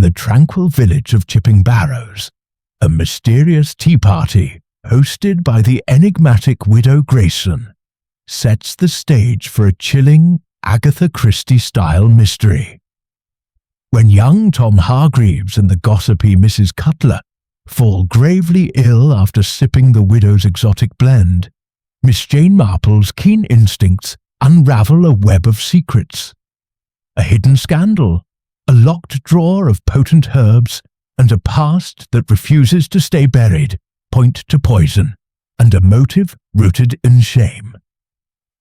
the tranquil village of Chipping Barrows, a mysterious tea party hosted by the enigmatic Widow Grayson sets the stage for a chilling Agatha Christie-style mystery. When young Tom Hargreaves and the gossipy Mrs. Cutler fall gravely ill after sipping the widow's exotic blend, Miss Jane Marple's keen instincts unravel a web of secrets. A hidden scandal, a locked drawer of potent herbs, and a past that refuses to stay buried point to poison, and a motive rooted in shame.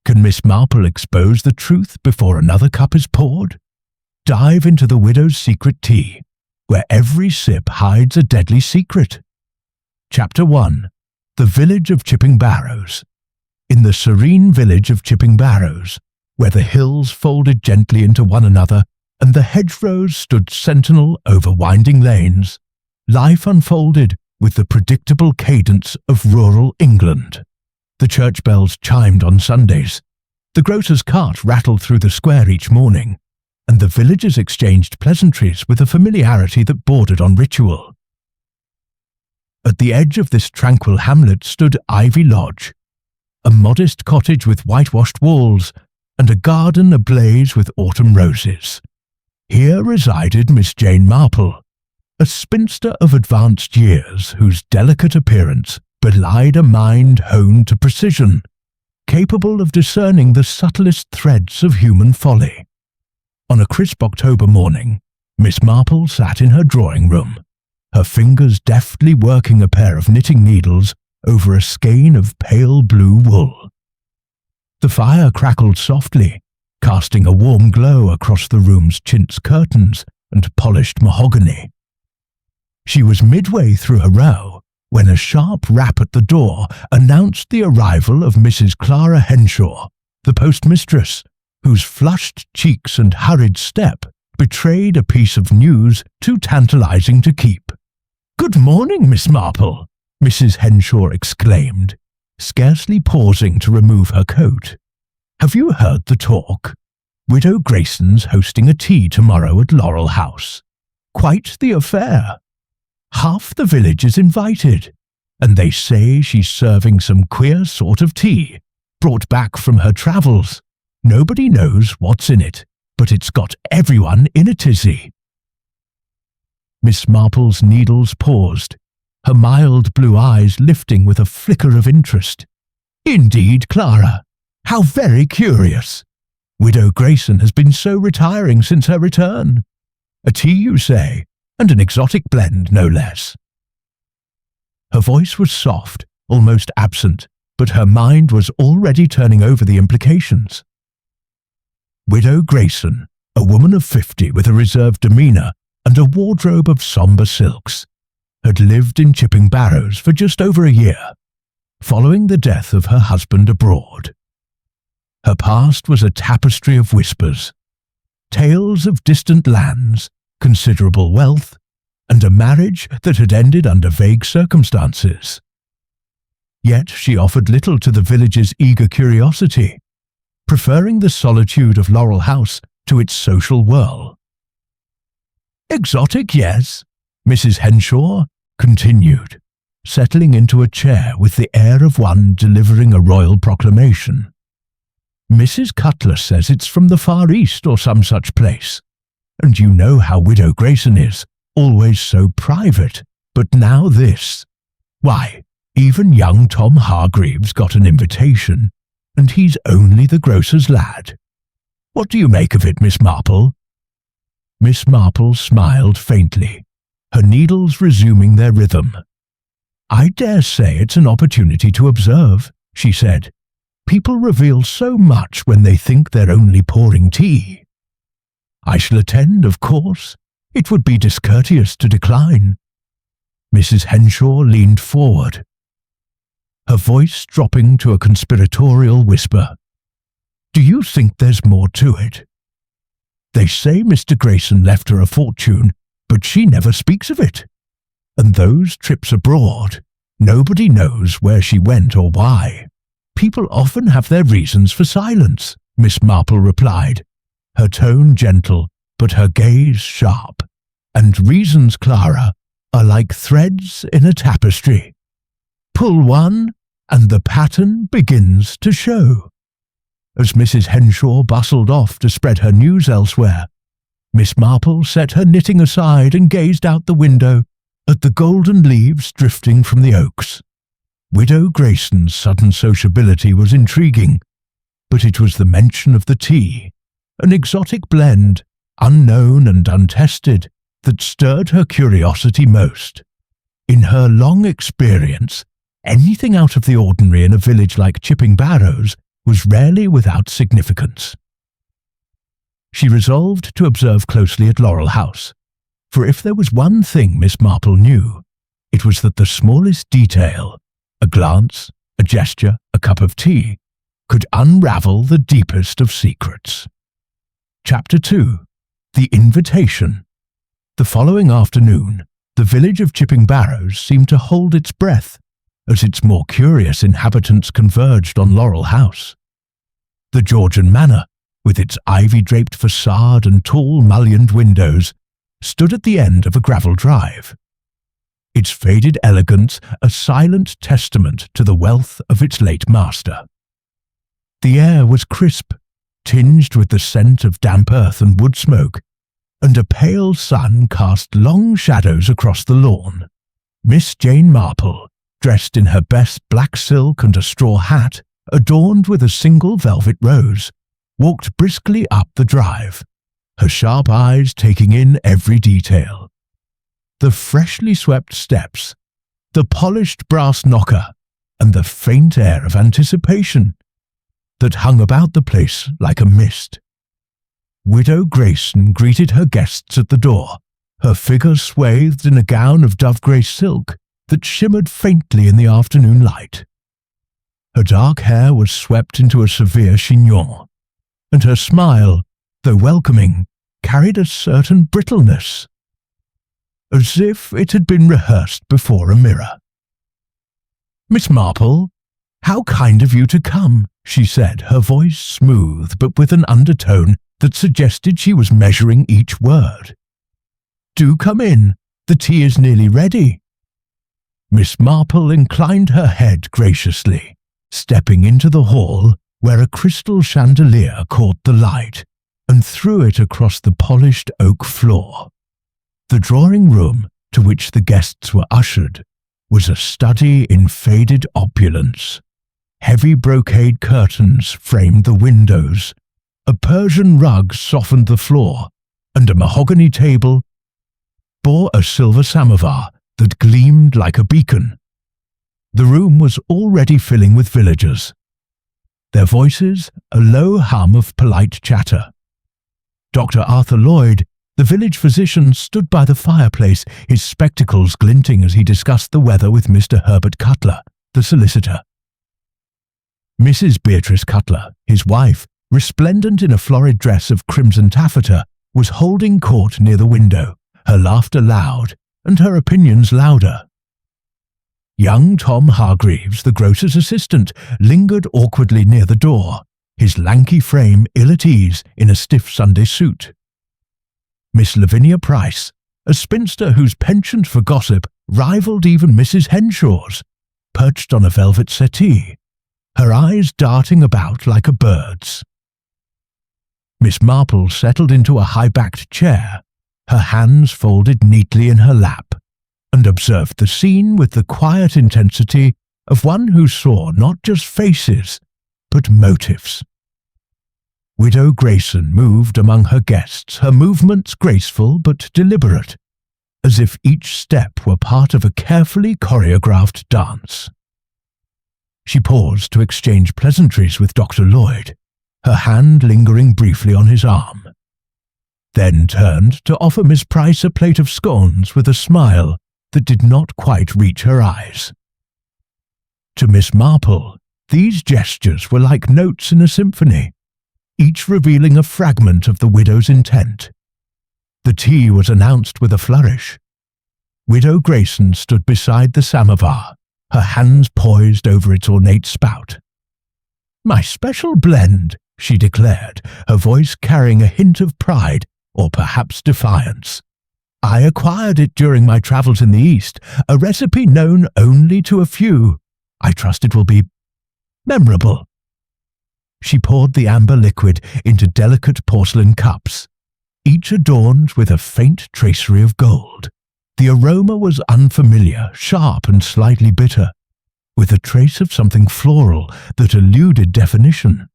Can Miss Marple expose the truth before another cup is poured? Dive into the widow's secret tea, where every sip hides a deadly secret. Chapter 1. The Village of Chipping Barrows. In the serene village of Chipping Barrows, where the hills folded gently into one another and the hedgerows stood sentinel over winding lanes, life unfolded with the predictable cadence of rural England. The church bells chimed on Sundays, the grocer's cart rattled through the square each morning, and the villagers exchanged pleasantries with a familiarity that bordered on ritual. At the edge of this tranquil hamlet stood Ivy Lodge, a modest cottage with whitewashed walls and a garden ablaze with autumn roses. Here resided Miss Jane Marple, a spinster of advanced years whose delicate appearance belied a mind honed to precision, capable of discerning the subtlest threads of human folly. On a crisp October morning, Miss Marple sat in her drawing-room, her fingers deftly working a pair of knitting needles over a skein of pale blue wool. The fire crackled softly, casting a warm glow across the room's chintz curtains and polished mahogany. She was midway through her row when a sharp rap at the door announced the arrival of Mrs. Clara Henshaw, the postmistress, whose flushed cheeks and hurried step betrayed a piece of news too tantalizing to keep. "Good morning, Miss Marple," Mrs. Henshaw exclaimed, scarcely pausing to remove her coat. "Have you heard the talk? Widow Grayson's hosting a tea tomorrow at Laurel House. Quite the affair. Half the village is invited, and they say she's serving some queer sort of tea, brought back from her travels. Nobody knows what's in it, but it's got everyone in a tizzy." Miss Marple's needles paused, her mild blue eyes lifting with a flicker of interest. "Indeed, Clara. How very curious. Widow Grayson has been so retiring since her return. A tea, you say, and an exotic blend, no less." Her voice was soft, almost absent, but her mind was already turning over the implications. Widow Grayson, a woman of 50 with a reserved demeanour and a wardrobe of sombre silks, had lived in Chipping Barrows for just over a year, following the death of her husband abroad. Her past was a tapestry of whispers, tales of distant lands, considerable wealth, and a marriage that had ended under vague circumstances. Yet she offered little to the village's eager curiosity, preferring the solitude of Laurel House to its social whirl. "Exotic, yes," Mrs. Henshaw continued, settling into a chair with the air of one delivering a royal proclamation. "Mrs. Cutler says it's from the Far East or some such place, and you know how Widow Grayson is, always so private, but now this. Why, even young Tom Hargreaves got an invitation, and he's only the grocer's lad. What do you make of it, Miss Marple?" Miss Marple smiled faintly, her needles resuming their rhythm. "I dare say it's an opportunity to observe," she said. "People reveal so much when they think they're only pouring tea. I shall attend, of course. It would be discourteous to decline." Mrs. Henshaw leaned forward, her voice dropping to a conspiratorial whisper. "Do you think there's more to it? They say Mr. Grayson left her a fortune, but she never speaks of it. And those trips abroad, nobody knows where she went or why. People often have their reasons for silence," Miss Marple replied, her tone gentle but her gaze sharp. and reasons, Clara, are like threads in a tapestry. Pull one, and the pattern begins to show. As Mrs. Henshaw bustled off to spread her news elsewhere, Miss Marple set her knitting aside and gazed out the window at the golden leaves drifting from the oaks. Widow Grayson's sudden sociability was intriguing, but it was the mention of the tea, an exotic blend, unknown and untested, that stirred her curiosity most. In her long experience, anything out of the ordinary in a village like Chipping Barrows was rarely without significance. She resolved to observe closely at Laurel House, for if there was one thing Miss Marple knew, it was that the smallest detail, a glance, a gesture, a cup of tea, could unravel the deepest of secrets. Chapter 2. The Invitation. The following afternoon, the village of Chipping Barrows seemed to hold its breath as its more curious inhabitants converged on Laurel House. The Georgian manor, with its ivy-draped facade and tall mullioned windows, stood at the end of a gravel drive, its faded elegance a silent testament to the wealth of its late master. The air was crisp, tinged with the scent of damp earth and wood smoke, and a pale sun cast long shadows across the lawn. Miss Jane Marple, dressed in her best black silk and a straw hat, adorned with a single velvet rose, walked briskly up the drive, her sharp eyes taking in every detail. The freshly swept steps, the polished brass knocker, and the faint air of anticipation that hung about the place like a mist. Widow Grayson greeted her guests at the door, her figure swathed in a gown of dove-grey silk that shimmered faintly in the afternoon light. Her dark hair was swept into a severe chignon, and her smile, though welcoming, carried a certain brittleness, as if it had been rehearsed before a mirror. "Miss Marple, how kind of you to come," she said, her voice smooth but with an undertone that suggested she was measuring each word. "Do come in. The tea is nearly ready." Miss Marple inclined her head graciously, stepping into the hall where a crystal chandelier caught the light and threw it across the polished oak floor. The drawing room, to which the guests were ushered, was a study in faded opulence. Heavy brocade curtains framed the windows, a Persian rug softened the floor, and a mahogany table bore a silver samovar that gleamed like a beacon. The room was already filling with villagers, their voices a low hum of polite chatter. Dr. Arthur Lloyd, the village physician, stood by the fireplace, his spectacles glinting as he discussed the weather with Mr. Herbert Cutler, the solicitor. Mrs. Beatrice Cutler, his wife, resplendent in a florid dress of crimson taffeta, was holding court near the window, her laughter loud and her opinions louder. Young Tom Hargreaves, the grocer's assistant, lingered awkwardly near the door, his lanky frame ill at ease in a stiff Sunday suit. Miss Lavinia Price, a spinster whose penchant for gossip rivaled even Mrs. Henshaw's, perched on a velvet settee, her eyes darting about like a bird's. Miss Marple settled into a high-backed chair, her hands folded neatly in her lap, and observed the scene with the quiet intensity of one who saw not just faces, but motives. Widow Grayson moved among her guests, her movements graceful but deliberate, as if each step were part of a carefully choreographed dance. She paused to exchange pleasantries with Dr. Lloyd, her hand lingering briefly on his arm, then turned to offer Miss Price a plate of scones with a smile that did not quite reach her eyes. To Miss Marple, these gestures were like notes in a symphony, each revealing a fragment of the widow's intent. The tea was announced with a flourish. Widow Grayson stood beside the samovar, her hands poised over its ornate spout. "My special blend," she declared, her voice carrying a hint of pride or perhaps defiance. I acquired it during my travels in the East, a recipe known only to a few. I trust it will be memorable." She poured the amber liquid into delicate porcelain cups, each adorned with a faint tracery of gold. The aroma was unfamiliar, sharp and slightly bitter, with a trace of something floral that eluded definition.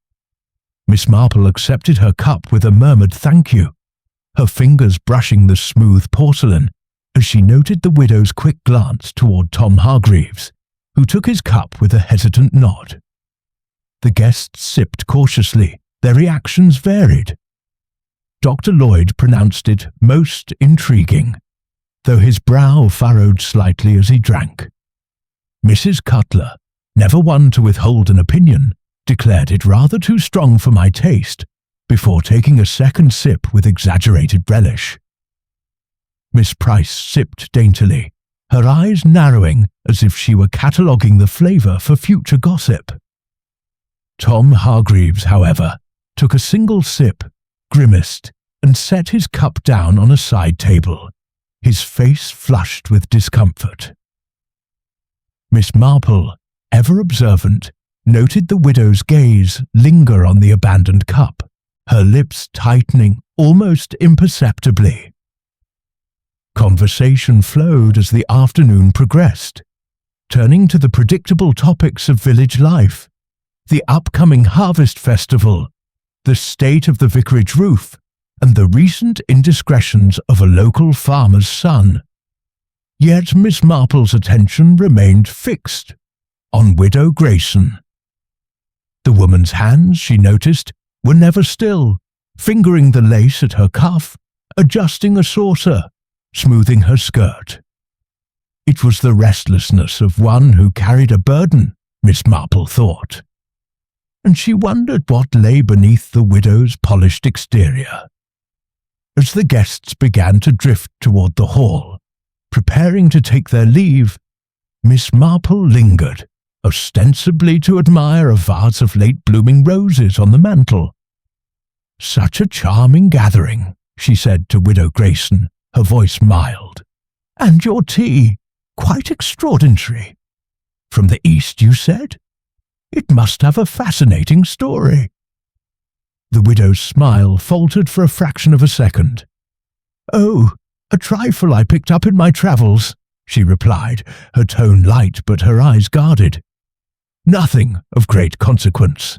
Miss Marple accepted her cup with a murmured thank you, her fingers brushing the smooth porcelain as she noted the widow's quick glance toward Tom Hargreaves, who took his cup with a hesitant nod. The guests sipped cautiously, their reactions varied. Dr. Lloyd pronounced it most intriguing, though his brow furrowed slightly as he drank. Mrs. Cutler, never one to withhold an opinion, declared it rather too strong for my taste, before taking a second sip with exaggerated relish. Miss Price sipped daintily, her eyes narrowing as if she were cataloguing the flavour for future gossip. Tom Hargreaves, however, took a single sip, grimaced, and set his cup down on a side table, his face flushed with discomfort. Miss Marple, ever observant, noted the widow's gaze linger on the abandoned cup, her lips tightening almost imperceptibly. Conversation flowed as the afternoon progressed, turning to the predictable topics of village life, the upcoming harvest festival, the state of the vicarage roof, and the recent indiscretions of a local farmer's son. Yet Miss Marple's attention remained fixed on Widow Grayson. The woman's hands, she noticed, were never still, fingering the lace at her cuff, adjusting a saucer, smoothing her skirt. It was the restlessness of one who carried a burden, Miss Marple thought, and she wondered what lay beneath the widow's polished exterior. As the guests began to drift toward the hall, preparing to take their leave, Miss Marple lingered, ostensibly to admire a vase of late-blooming roses on the mantel. "Such a charming gathering," she said to Widow Grayson, her voice mild. "And your tea, quite extraordinary. From the East, you said? It must have a fascinating story." The widow's smile faltered for a fraction of a second. "Oh, a trifle I picked up in my travels," she replied, her tone light but her eyes guarded. "Nothing of great consequence."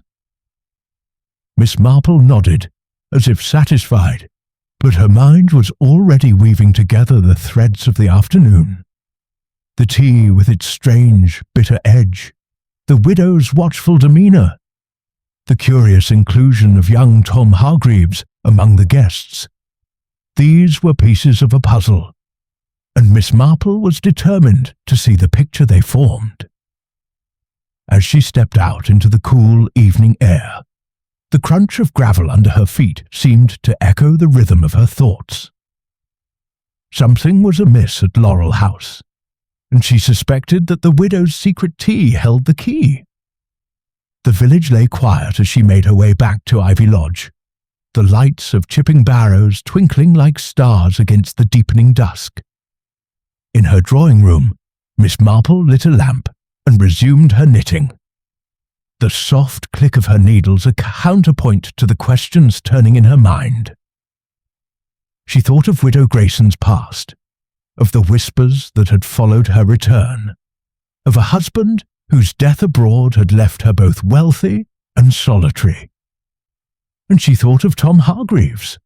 Miss Marple nodded, as if satisfied, but her mind was already weaving together the threads of the afternoon. The tea with its strange, bitter edge, the widow's watchful demeanour, the curious inclusion of young Tom Hargreaves among the guests. These were pieces of a puzzle, and Miss Marple was determined to see the picture they formed. As she stepped out into the cool evening air, the crunch of gravel under her feet seemed to echo the rhythm of her thoughts. Something was amiss at Laurel House, and she suspected that the widow's secret tea held the key. The village lay quiet as she made her way back to Ivy Lodge, the lights of Chipping Barrows twinkling like stars against the deepening dusk. In her drawing room, Miss Marple lit a lamp and resumed her knitting, the soft click of her needles a counterpoint to the questions turning in her mind. She thought of Widow Grayson's past, of the whispers that had followed her return, of a husband whose death abroad had left her both wealthy and solitary. And she thought of Tom Hargreaves,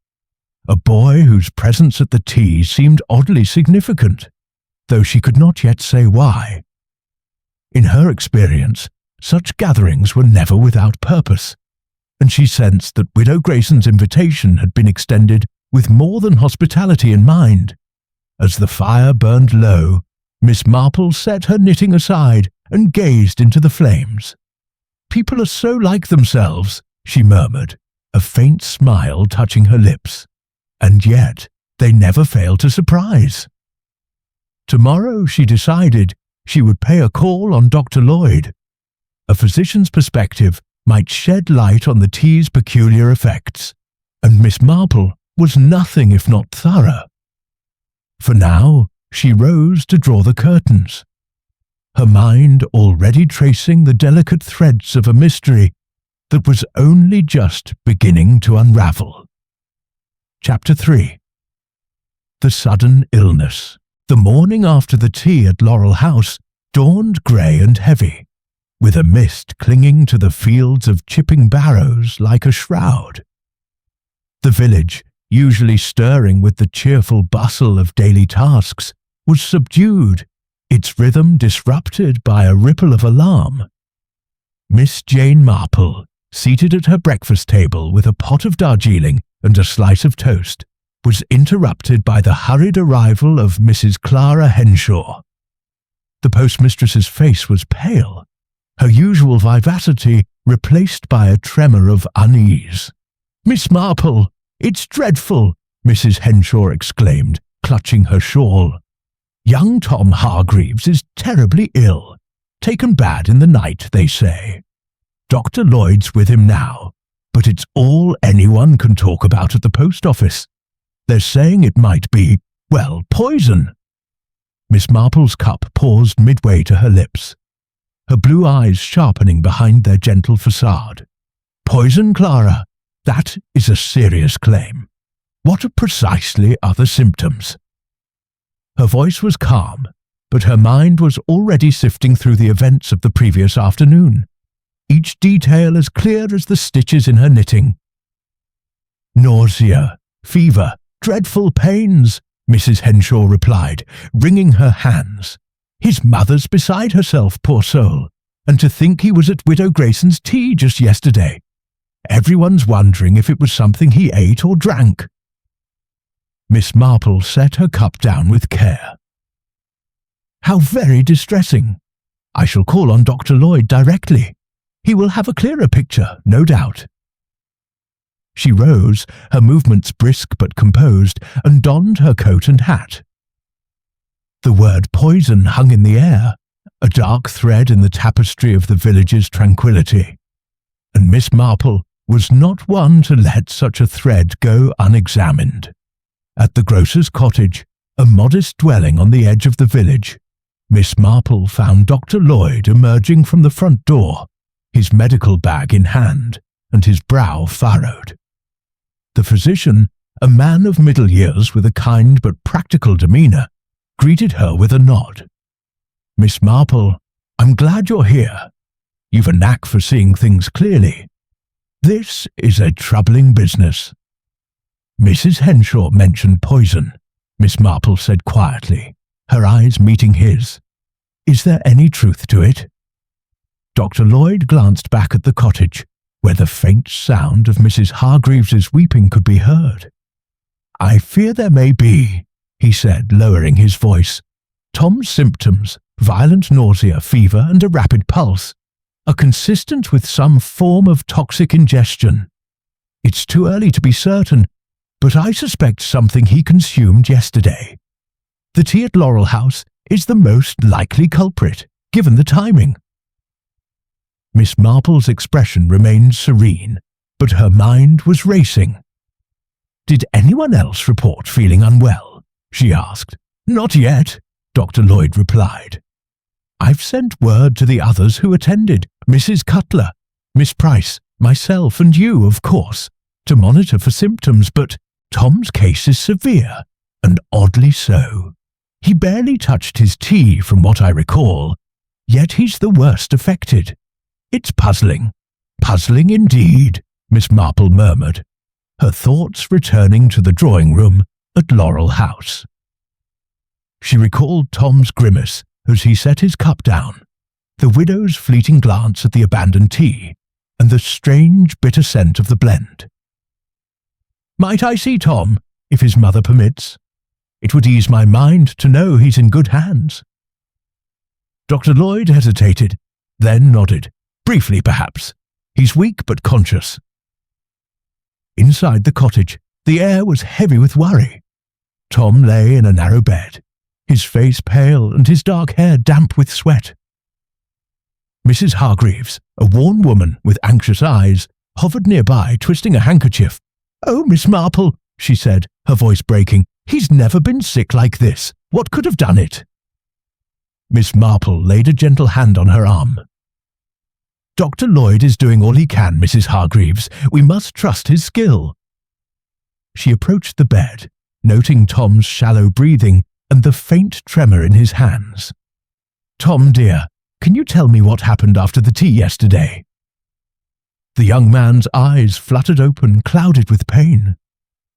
a boy whose presence at the tea seemed oddly significant, though she could not yet say why. In her experience, such gatherings were never without purpose, and she sensed that Widow Grayson's invitation had been extended with more than hospitality in mind. As the fire burned low, Miss Marple set her knitting aside and gazed into the flames. "People are so like themselves," she murmured, a faint smile touching her lips, "and yet they never fail to surprise." Tomorrow, she decided, she would pay a call on Dr. Lloyd. A physician's perspective might shed light on the tea's peculiar effects, and Miss Marple was nothing if not thorough. For now, she rose to draw the curtains, her mind already tracing the delicate threads of a mystery that was only just beginning to unravel. Chapter 3. The sudden illness. The morning after the tea at Laurel House dawned grey and heavy, with a mist clinging to the fields of chipping barrows like a shroud. The village, usually stirring with the cheerful bustle of daily tasks, was subdued, its rhythm disrupted by a ripple of alarm. Miss Jane Marple, seated at her breakfast table with a pot of Darjeeling and a slice of toast, was interrupted by the hurried arrival of Mrs. Clara Henshaw. The postmistress's face was pale, her usual vivacity replaced by a tremor of unease. "Miss Marple, it's dreadful!" Mrs. Henshaw exclaimed, clutching her shawl. "Young Tom Hargreaves is terribly ill. Taken bad in the night, they say. Dr. Lloyd's with him now, but it's all anyone can talk about at the post office. They're saying it might be, well, poison." Miss Marple's cup paused midway to her lips, her blue eyes sharpening behind their gentle facade. "Poison, Clara? That is a serious claim. What precisely are the symptoms?" Her voice was calm, but her mind was already sifting through the events of the previous afternoon, each detail as clear as the stitches in her knitting. "Nausea, fever, dreadful pains," Mrs. Henshaw replied, wringing her hands. "His mother's beside herself, poor soul, and to think he was at Widow Grayson's tea just yesterday. Everyone's wondering if it was something he ate or drank." Miss Marple set her cup down with care. "How very distressing. I shall call on Dr. Lloyd directly. He will have a clearer picture, no doubt." She rose, her movements brisk but composed, and donned her coat and hat. The word poison hung in the air, a dark thread in the tapestry of the village's tranquillity, and Miss Marple was not one to let such a thread go unexamined. At the grocer's cottage, a modest dwelling on the edge of the village, Miss Marple found Dr. Lloyd emerging from the front door, his medical bag in hand, and his brow furrowed. The physician, a man of middle years with a kind but practical demeanour, greeted her with a nod. "Miss Marple, I'm glad you're here. You've a knack for seeing things clearly. This is a troubling business." "Mrs. Henshaw mentioned poison," Miss Marple said quietly, her eyes meeting his. "Is there any truth to it?" Dr. Lloyd glanced back at the cottage, where the faint sound of Mrs. Hargreaves's weeping could be heard. "I fear there may be," he said, lowering his voice. "Tom's symptoms, violent nausea, fever, and a rapid pulse, are consistent with some form of toxic ingestion. It's too early to be certain, but I suspect something he consumed yesterday. The tea at Laurel House is the most likely culprit, given the timing." Miss Marple's expression remained serene, but her mind was racing. "Did anyone else report feeling unwell?" she asked. "Not yet," Dr. Lloyd replied. "I've sent word to the others who attended, Mrs. Cutler, Miss Price, myself, and you, of course, to monitor for symptoms, but Tom's case is severe, and oddly so. He barely touched his tea, from what I recall, yet he's the worst affected. It's puzzling indeed," Miss Marple murmured, her thoughts returning to the drawing room at Laurel House. She recalled Tom's grimace as he set his cup down, the widow's fleeting glance at the abandoned tea, and the strange bitter scent of the blend. "Might I see Tom, if his mother permits? It would ease my mind to know he's in good hands." Dr. Lloyd hesitated, then nodded, briefly perhaps. "He's weak but conscious." Inside the cottage, the air was heavy with worry. Tom lay in a narrow bed, his face pale and his dark hair damp with sweat. Mrs. Hargreaves, a worn woman with anxious eyes, hovered nearby, twisting a handkerchief. "Oh, Miss Marple," she said, her voice breaking, He's never been sick like this. What could have done it?" Miss Marple laid a gentle hand on her arm. "Dr. Lloyd is doing all he can, Mrs. Hargreaves. We must trust his skill." She approached the bed, noting Tom's shallow breathing and the faint tremor in his hands. "Tom, dear, can you tell me what happened after the tea yesterday?" The young man's eyes fluttered open, clouded with pain.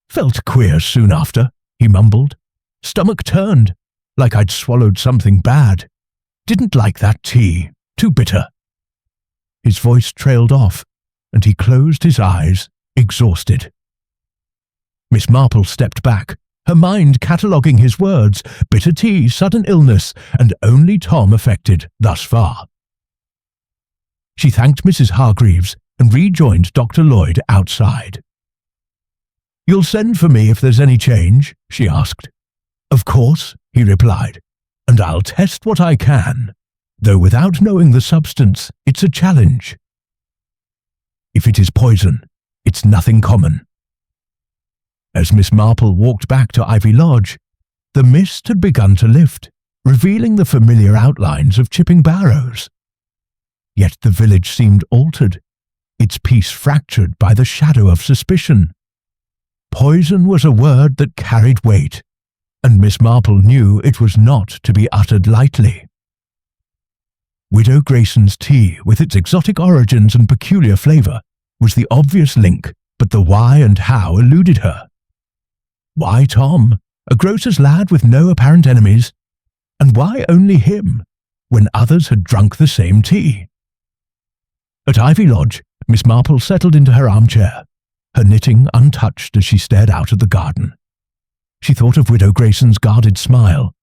"Felt queer soon after," he mumbled. "Stomach turned, like I'd swallowed something bad. Didn't like that tea, too bitter." His voice trailed off, and he closed his eyes, exhausted. Miss Marple stepped back, her mind cataloguing his words: bitter tea, sudden illness, and only Tom affected thus far. She thanked Mrs. Hargreaves and rejoined Dr. Lloyd outside. "You'll send for me if there's any change?" she asked. "Of course," he replied, "and I'll test what I can, though without knowing the substance, it's a challenge. If it is poison, it's nothing common." As Miss Marple walked back to Ivy Lodge, the mist had begun to lift, revealing the familiar outlines of Chipping Barrows. Yet the village seemed altered, its peace fractured by the shadow of suspicion. Poison was a word that carried weight, and Miss Marple knew it was not to be uttered lightly. Widow Grayson's tea, with its exotic origins and peculiar flavour, was the obvious link, but the why and how eluded her. Why Tom, a grocer's lad with no apparent enemies? And why only him, when others had drunk the same tea? At Ivy Lodge, Miss Marple settled into her armchair, her knitting untouched as she stared out at the garden. She thought of Widow Grayson's guarded smile,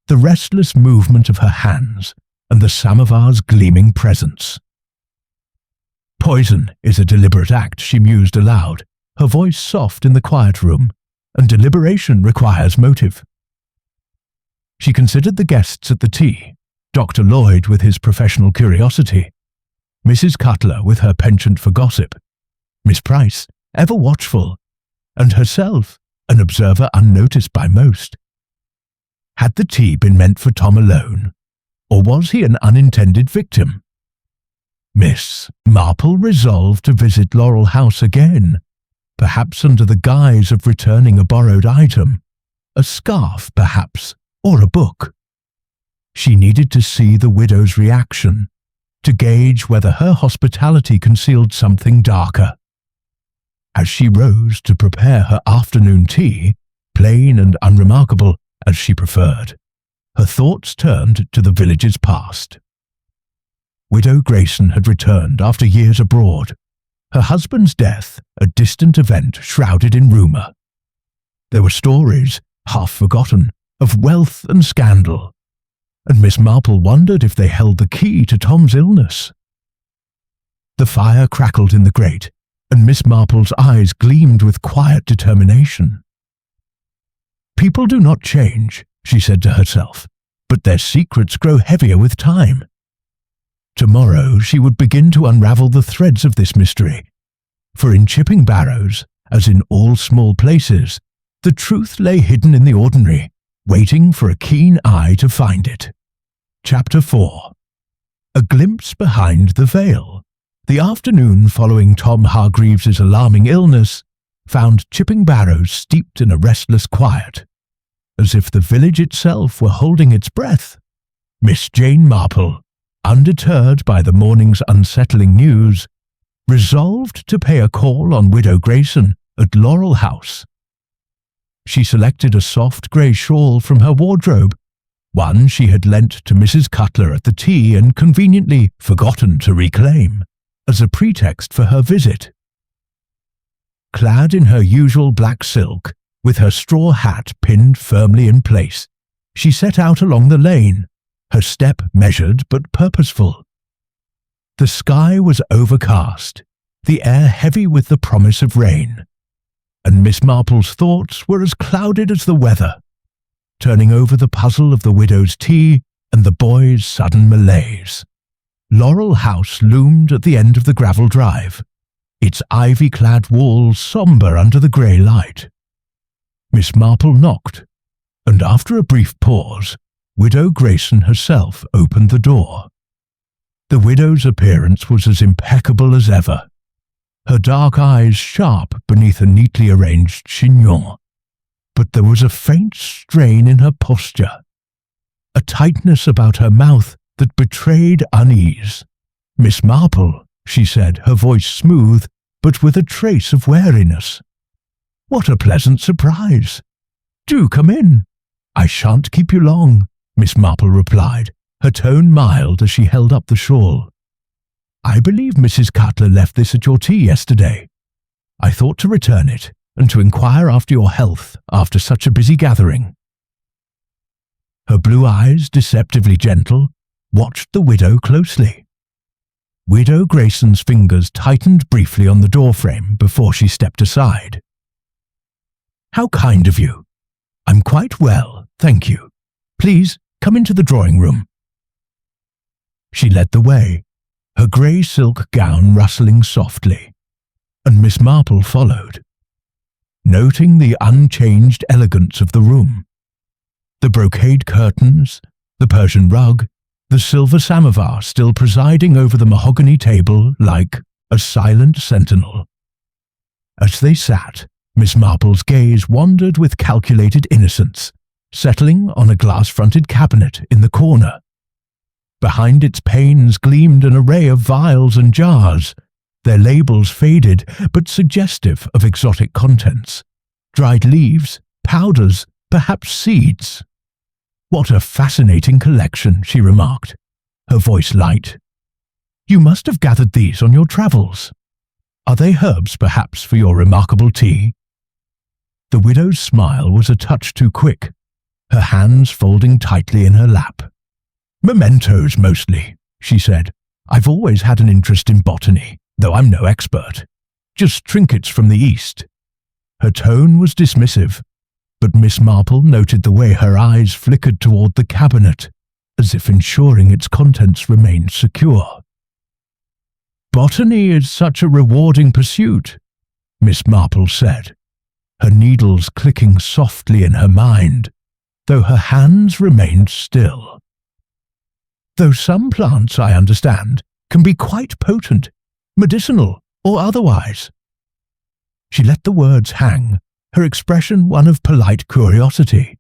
the restless movement of her hands, and the samovar's gleaming presence. "Poison is a deliberate act," she mused aloud, her voice soft in the quiet room, "and deliberation requires motive." She considered the guests at the tea, Dr. Lloyd with his professional curiosity, Mrs. Cutler with her penchant for gossip, Miss Price, ever watchful, and herself, an observer unnoticed by most. Had the tea been meant for Tom alone, or was he an unintended victim? Miss Marple resolved to visit Laurel House again, perhaps under the guise of returning a borrowed item, a scarf perhaps, or a book. She needed to see the widow's reaction, to gauge whether her hospitality concealed something darker. As she rose to prepare her afternoon tea, plain and unremarkable as she preferred, her thoughts turned to the village's past. Widow Grayson had returned after years abroad, her husband's death a distant event shrouded in rumour. There were stories, half forgotten, of wealth and scandal, and Miss Marple wondered if they held the key to Tom's illness. The fire crackled in the grate, and Miss Marple's eyes gleamed with quiet determination. "People do not change," she said to herself, "but their secrets grow heavier with time." Tomorrow she would begin to unravel the threads of this mystery, for in Chipping Barrows, as in all small places, the truth lay hidden in the ordinary, waiting for a keen eye to find it. Chapter 4. A glimpse behind the veil. The afternoon following Tom Hargreaves's alarming illness found Chipping Barrows steeped in a restless quiet, as if the village itself were holding its breath. Miss Jane Marple, undeterred by the morning's unsettling news, resolved to pay a call on Widow Grayson at Laurel House. She selected a soft grey shawl from her wardrobe, one she had lent to Mrs. Cutler at the tea and conveniently forgotten to reclaim, as a pretext for her visit. Clad in her usual black silk, with her straw hat pinned firmly in place, she set out along the lane, her step measured but purposeful. The sky was overcast, the air heavy with the promise of rain, and Miss Marple's thoughts were as clouded as the weather, turning over the puzzle of the widow's tea and the boy's sudden malaise. Laurel House loomed at the end of the gravel drive, its ivy-clad walls sombre under the grey light. Miss Marple knocked, and after a brief pause, Widow Grayson herself opened the door. The widow's appearance was as impeccable as ever, her dark eyes sharp beneath a neatly arranged chignon. But there was a faint strain in her posture, a tightness about her mouth that betrayed unease. "Miss Marple," she said, her voice smooth, but with a trace of wariness. "What a pleasant surprise! Do come in." "I shan't keep you long," Miss Marple replied, her tone mild as she held up the shawl. "I believe Mrs. Cutler left this at your tea yesterday. I thought to return it, and to inquire after your health after such a busy gathering." Her blue eyes, deceptively gentle, watched the widow closely. Widow Grayson's fingers tightened briefly on the doorframe before she stepped aside. "How kind of you. I'm quite well, thank you. Please come into the drawing room." She led the way, her grey silk gown rustling softly, and Miss Marple followed, noting the unchanged elegance of the room. The brocade curtains, the Persian rug, the silver samovar still presiding over the mahogany table like a silent sentinel. As they sat, Miss Marple's gaze wandered with calculated innocence, settling on a glass-fronted cabinet in the corner. Behind its panes gleamed an array of vials and jars, their labels faded but suggestive of exotic contents. Dried leaves, powders, perhaps seeds. "What a fascinating collection," she remarked, her voice light. "You must have gathered these on your travels. Are they herbs, perhaps, for your remarkable tea?" The widow's smile was a touch too quick, her hands folding tightly in her lap. "Mementos, mostly," she said. "I've always had an interest in botany, though I'm no expert. Just trinkets from the East." Her tone was dismissive, but Miss Marple noted the way her eyes flickered toward the cabinet, as if ensuring its contents remained secure. "Botany is such a rewarding pursuit," Miss Marple said, her needles clicking softly in her mind, though her hands remained still. "Though some plants, I understand, can be quite potent, medicinal or otherwise." She let the words hang, her expression one of polite curiosity.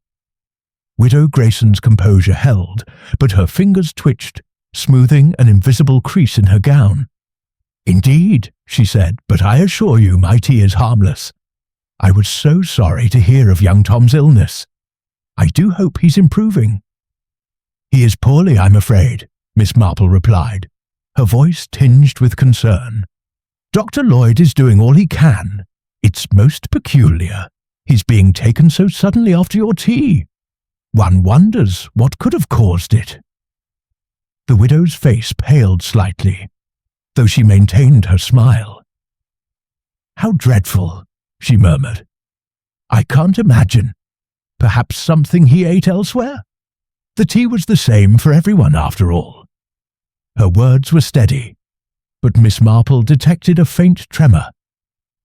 Widow Grayson's composure held, but her fingers twitched, smoothing an invisible crease in her gown. "Indeed," she said, "but I assure you my tea is harmless. I was so sorry to hear of young Tom's illness. I do hope he's improving." "He is poorly, I'm afraid," Miss Marple replied, her voice tinged with concern. "Dr. Lloyd is doing all he can. It's most peculiar. He's being taken so suddenly after your tea. One wonders what could have caused it." The widow's face paled slightly, though she maintained her smile. "How dreadful," she murmured. "I can't imagine. Perhaps something he ate elsewhere? The tea was the same for everyone, after all." Her words were steady, but Miss Marple detected a faint tremor,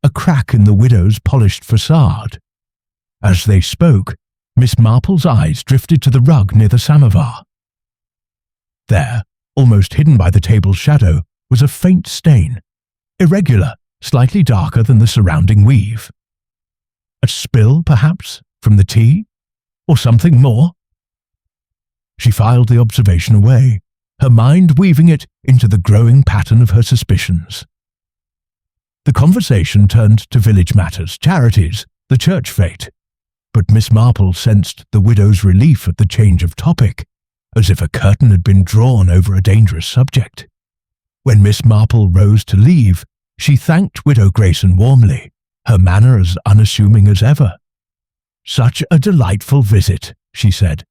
a crack in the widow's polished facade. As they spoke, Miss Marple's eyes drifted to the rug near the samovar. There, almost hidden by the table's shadow, was a faint stain, irregular, slightly darker than the surrounding weave. A spill, perhaps, from the tea? Or something more? She filed the observation away, her mind weaving it into the growing pattern of her suspicions. The conversation turned to village matters, charities, the church fete, but Miss Marple sensed the widow's relief at the change of topic, as if a curtain had been drawn over a dangerous subject. When Miss Marple rose to leave, she thanked Widow Grayson warmly, her manner as unassuming as ever. "Such a delightful visit," she said,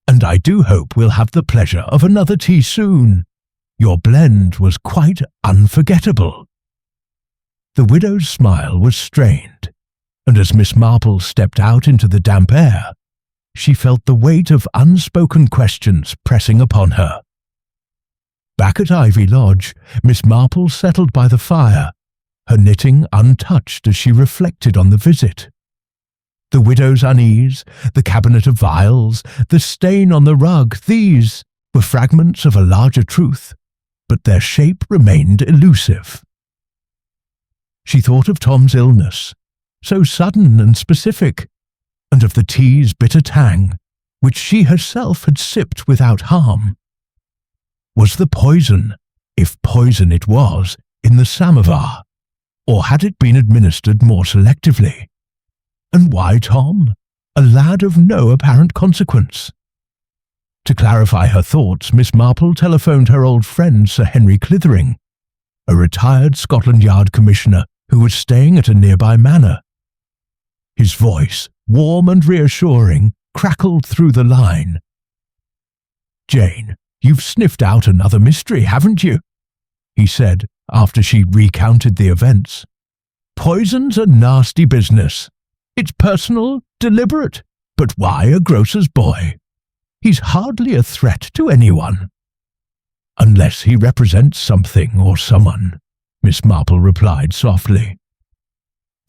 "and I do hope we'll have the pleasure of another tea soon. Your blend was quite unforgettable." The widow's smile was strained, and as Miss Marple stepped out into the damp air, she felt the weight of unspoken questions pressing upon her. Back at Ivy Lodge, Miss Marple settled by the fire, her knitting untouched as she reflected on the visit. The widow's unease, the cabinet of vials, the stain on the rug, these were fragments of a larger truth, but their shape remained elusive. She thought of Tom's illness, so sudden and specific, and of the tea's bitter tang, which she herself had sipped without harm. Was the poison, if poison it was, in the samovar, or had it been administered more selectively? And why Tom, a lad of no apparent consequence? To clarify her thoughts, Miss Marple telephoned her old friend Sir Henry Clithering, a retired Scotland Yard commissioner who was staying at a nearby manor. His voice, warm and reassuring, crackled through the line. "Jane, you've sniffed out another mystery, haven't you?" he said after she recounted the events. "Poison's a nasty business. It's personal, deliberate, but why a grocer's boy? He's hardly a threat to anyone." "Unless he represents something or someone," Miss Marple replied softly.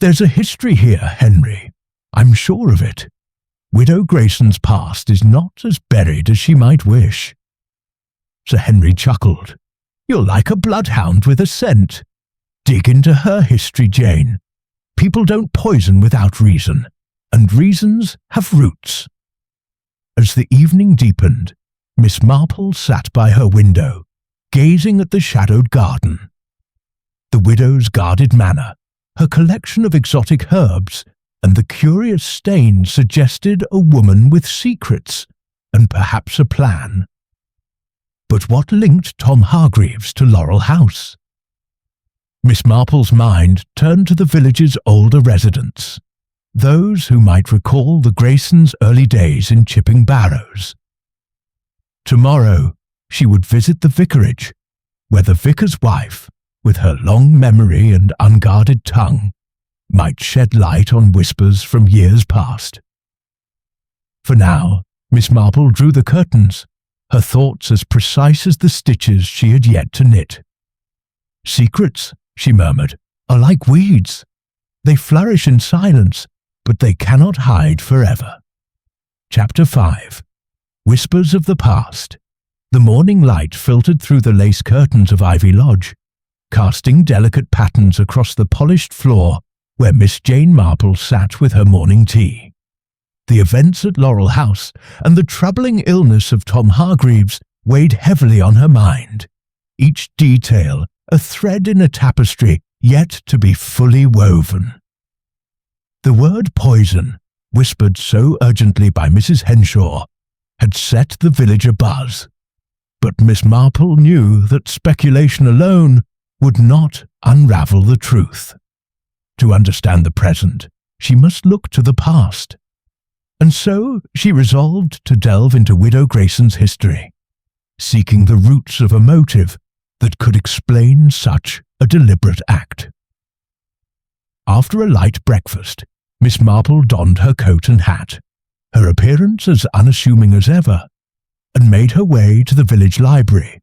"There's a history here, Henry. I'm sure of it. Widow Grayson's past is not as buried as she might wish." Sir Henry chuckled. "You're like a bloodhound with a scent. Dig into her history, Jane. People don't poison without reason, and reasons have roots." As the evening deepened, Miss Marple sat by her window, gazing at the shadowed garden. The widow's guarded manor, her collection of exotic herbs, and the curious stain suggested a woman with secrets, and perhaps a plan. But what linked Tom Hargreaves to Laurel House? Miss Marple's mind turned to the village's older residents, those who might recall the Graysons' early days in Chipping Barrows. Tomorrow she would visit the vicarage, where the vicar's wife, with her long memory and unguarded tongue, might shed light on whispers from years past. For now, Miss Marple drew the curtains, her thoughts as precise as the stitches she had yet to knit. "Secrets," she murmured, "are like weeds. They flourish in silence, but they cannot hide forever." Chapter 5. Whispers of the Past. The morning light filtered through the lace curtains of Ivy Lodge, casting delicate patterns across the polished floor where Miss Jane Marple sat with her morning tea. The events at Laurel House and the troubling illness of Tom Hargreaves weighed heavily on her mind, each detail a thread in a tapestry yet to be fully woven. The word poison, whispered so urgently by Mrs. Henshaw, had set the village abuzz, but Miss Marple knew that speculation alone would not unravel the truth. To understand the present, she must look to the past. And so she resolved to delve into Widow Grayson's history, seeking the roots of a motive that could explain such a deliberate act. After a light breakfast, Miss Marple donned her coat and hat, her appearance as unassuming as ever, and made her way to the village library,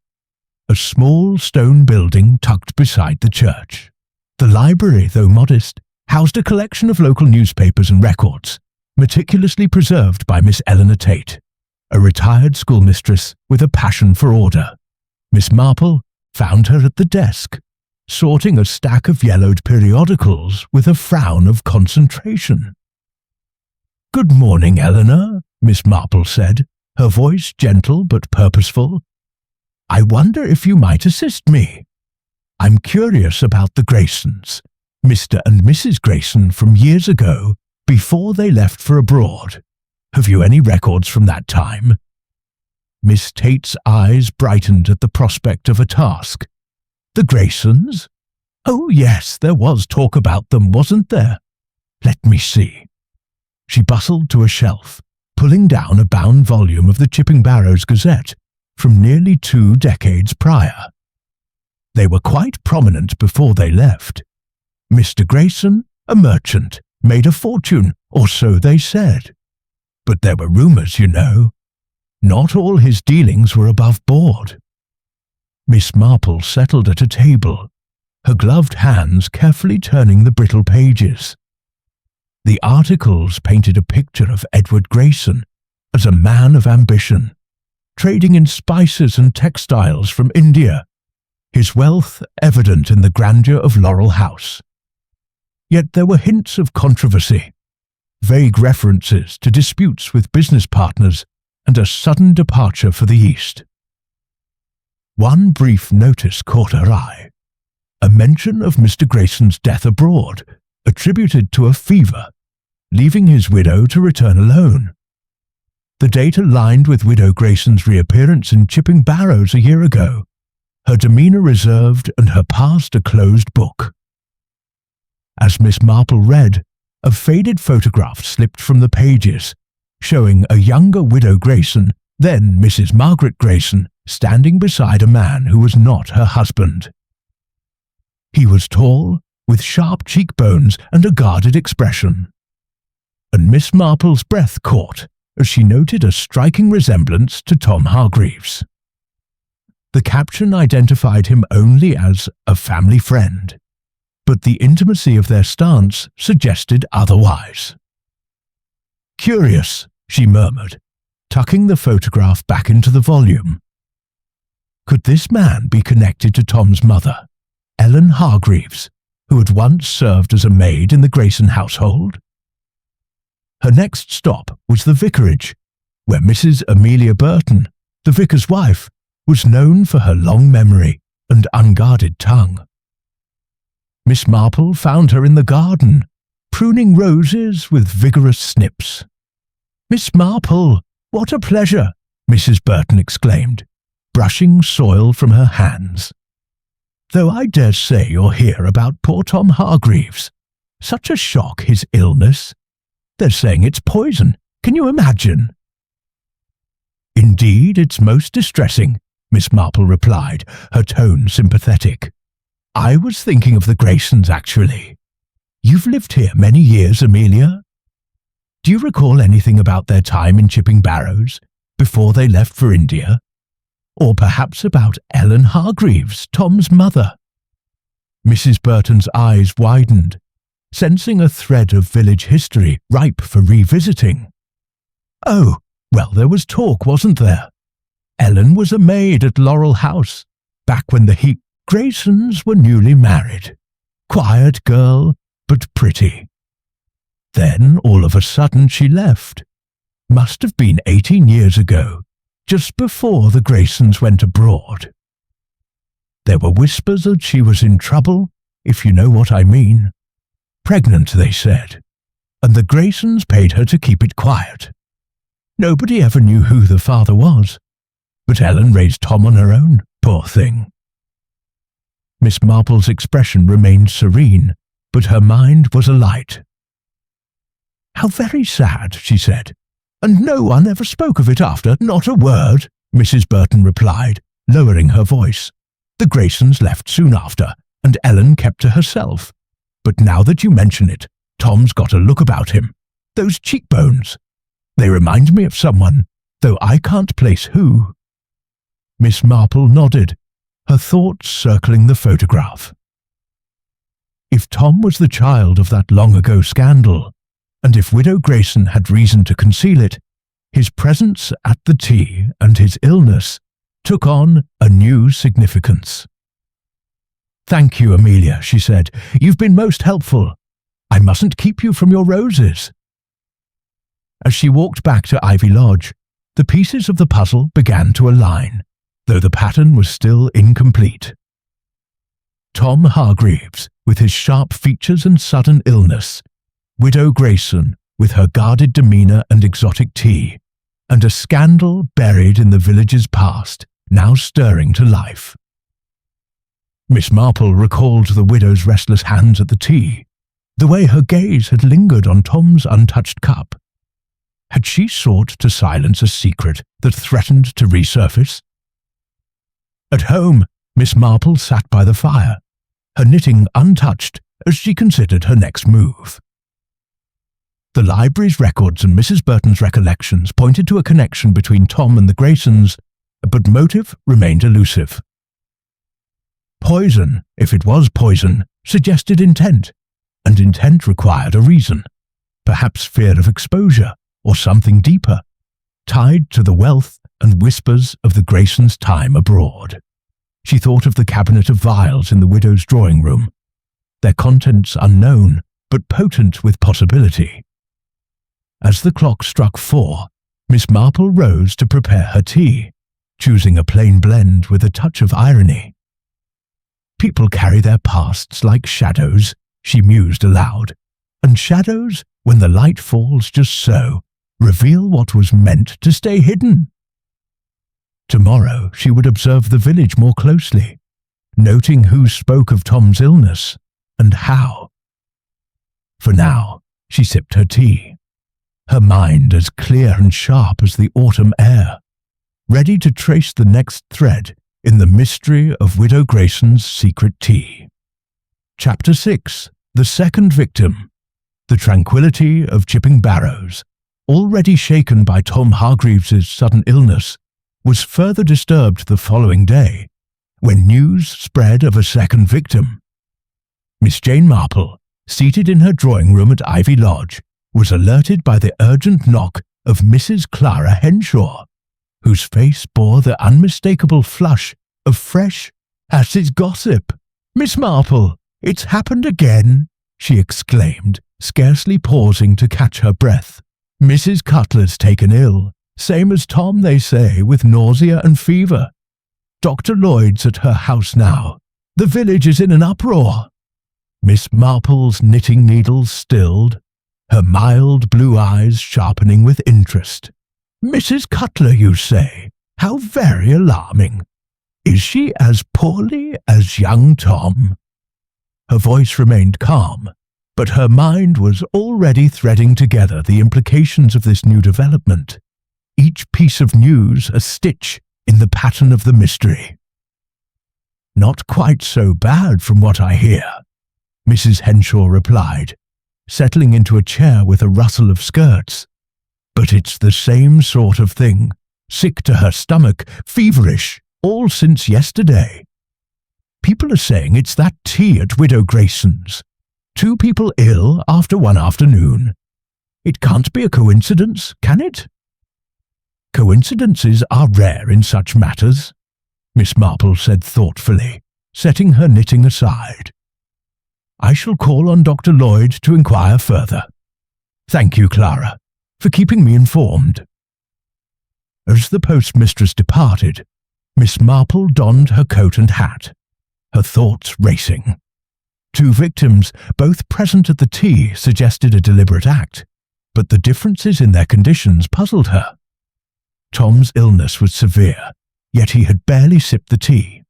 a small stone building tucked beside the church. The library, though modest, housed a collection of local newspapers and records, meticulously preserved by Miss Eleanor Tate, a retired schoolmistress with a passion for order. Miss Marple found her at the desk, sorting a stack of yellowed periodicals with a frown of concentration. "Good morning, Eleanor," Miss Marple said, her voice gentle but purposeful. "I wonder if you might assist me. I'm curious about the Graysons, Mr. and Mrs. Grayson from years ago, before they left for abroad. Have you any records from that time?" Miss Tate's eyes brightened at the prospect of a task. "The Graysons? Oh yes, there was talk about them, wasn't there? Let me see." She bustled to a shelf, pulling down a bound volume of the Chipping Barrows Gazette from nearly 2 decades prior. They were quite prominent before they left. Mr. Grayson, a merchant, made a fortune, or so they said. But there were rumours, you know. Not all his dealings were above board. Miss Marple settled at a table, her gloved hands carefully turning the brittle pages. The articles painted a picture of Edward Grayson as a man of ambition, trading in spices and textiles from India, his wealth evident in the grandeur of Laurel House. Yet there were hints of controversy, vague references to disputes with business partners, and a sudden departure for the East. One brief notice caught her eye, a mention of Mr. Grayson's death abroad, attributed to a fever, leaving his widow to return alone. The date aligned with Widow Grayson's reappearance in Chipping Barrows a year ago, her demeanour reserved and her past a closed book. As Miss Marple read, a faded photograph slipped from the pages, showing a younger Widow Grayson, then Mrs. Margaret Grayson, standing beside a man who was not her husband. He was tall, with sharp cheekbones and a guarded expression. And Miss Marple's breath caught as she noted a striking resemblance to Tom Hargreaves. The caption identified him only as a family friend, but the intimacy of their stance suggested otherwise. "Curious," she murmured, tucking the photograph back into the volume. Could this man be connected to Tom's mother, Ellen Hargreaves, who had once served as a maid in the Grayson household? Her next stop was the vicarage, where Mrs. Amelia Burton, the vicar's wife, was known for her long memory and unguarded tongue. Miss Marple found her in the garden, pruning roses with vigorous snips. "Miss Marple, what a pleasure!" Mrs. Burton exclaimed, brushing soil from her hands. "Though I dare say you'll hear about poor Tom Hargreaves. Such a shock, his illness. They're saying it's poison. Can you imagine?" "Indeed, it's most distressing," Miss Marple replied, her tone sympathetic. "I was thinking of the Graysons, actually. You've lived here many years, Amelia. Do you recall anything about their time in Chipping Barrows, before they left for India? Or perhaps about Ellen Hargreaves, Tom's mother?" Mrs. Burton's eyes widened, sensing a thread of village history ripe for revisiting. "Oh, well, there was talk, wasn't there? Ellen was a maid at Laurel House, back when the Graysons were newly married. Quiet girl, but pretty. Then, all of a sudden, she left. Must have been 18 years ago, just before the Graysons went abroad. There were whispers that she was in trouble, if you know what I mean. Pregnant, they said, and the Graysons paid her to keep it quiet. Nobody ever knew who the father was, but Ellen raised Tom on her own, poor thing." Miss Marple's expression remained serene, but her mind was alight. "How very sad," she said. "And no one ever spoke of it after, not a word," Mrs. Burton replied, lowering her voice. "The Graysons left soon after, and Ellen kept to herself. But now that you mention it, Tom's got a look about him. Those cheekbones. They remind me of someone, though I can't place who." Miss Marple nodded, her thoughts circling the photograph. If Tom was the child of that long-ago scandal, and if Widow Grayson had reason to conceal it, his presence at the tea and his illness took on a new significance. "Thank you, Amelia," she said. "You've been most helpful. I mustn't keep you from your roses." As she walked back to Ivy Lodge, the pieces of the puzzle began to align, though the pattern was still incomplete. Tom Hargreaves, with his sharp features and sudden illness, Widow Grayson, with her guarded demeanour and exotic tea, and a scandal buried in the village's past, now stirring to life. Miss Marple recalled the widow's restless hands at the tea, the way her gaze had lingered on Tom's untouched cup. Had she sought to silence a secret that threatened to resurface? At home, Miss Marple sat by the fire, her knitting untouched as she considered her next move. The library's records and Mrs. Burton's recollections pointed to a connection between Tom and the Graysons, but motive remained elusive. Poison, if it was poison, suggested intent, and intent required a reason. Perhaps fear of exposure, or something deeper, tied to the wealth and whispers of the Graysons' time abroad. She thought of the cabinet of vials in the widow's drawing room, their contents unknown but potent with possibility. As the clock struck 4, Miss Marple rose to prepare her tea, choosing a plain blend with a touch of irony. People carry their pasts like shadows, she mused aloud, and shadows, when the light falls just so, reveal what was meant to stay hidden. Tomorrow she would observe the village more closely, noting who spoke of Tom's illness and how. For now, she sipped her tea, her mind as clear and sharp as the autumn air, ready to trace the next thread in the mystery of Widow Grayson's secret tea. Chapter 6. The Second Victim. The tranquility of Chipping Barrows, already shaken by Tom Hargreaves's sudden illness, was further disturbed the following day, when news spread of a second victim. Miss Jane Marple, seated in her drawing room at Ivy Lodge, was alerted by the urgent knock of Mrs. Clara Henshaw, whose face bore the unmistakable flush of fresh acid gossip. "Miss Marple, it's happened again," she exclaimed, scarcely pausing to catch her breath. "Mrs. Cutler's taken ill, same as Tom, they say, with nausea and fever. Dr. Lloyd's at her house now. The village is in an uproar." Miss Marple's knitting needles stilled, her mild blue eyes sharpening with interest. "Mrs. Cutler, you say? How very alarming. Is she as poorly as young Tom?" Her voice remained calm, but her mind was already threading together the implications of this new development, each piece of news a stitch in the pattern of the mystery. "Not quite so bad from what I hear," Mrs. Henshaw replied, settling into a chair with a rustle of skirts. "But it's the same sort of thing. Sick to her stomach, feverish, all since yesterday. People are saying it's that tea at Widow Grayson's. 2 people ill after one afternoon. It can't be a coincidence, can it?" "Coincidences are rare in such matters," Miss Marple said thoughtfully, setting her knitting aside. "I shall call on Dr. Lloyd to inquire further. Thank you, Clara, for keeping me informed." As the postmistress departed, Miss Marple donned her coat and hat, her thoughts racing. 2 victims, both present at the tea, suggested a deliberate act, but the differences in their conditions puzzled her. Tom's illness was severe, yet he had barely sipped the tea.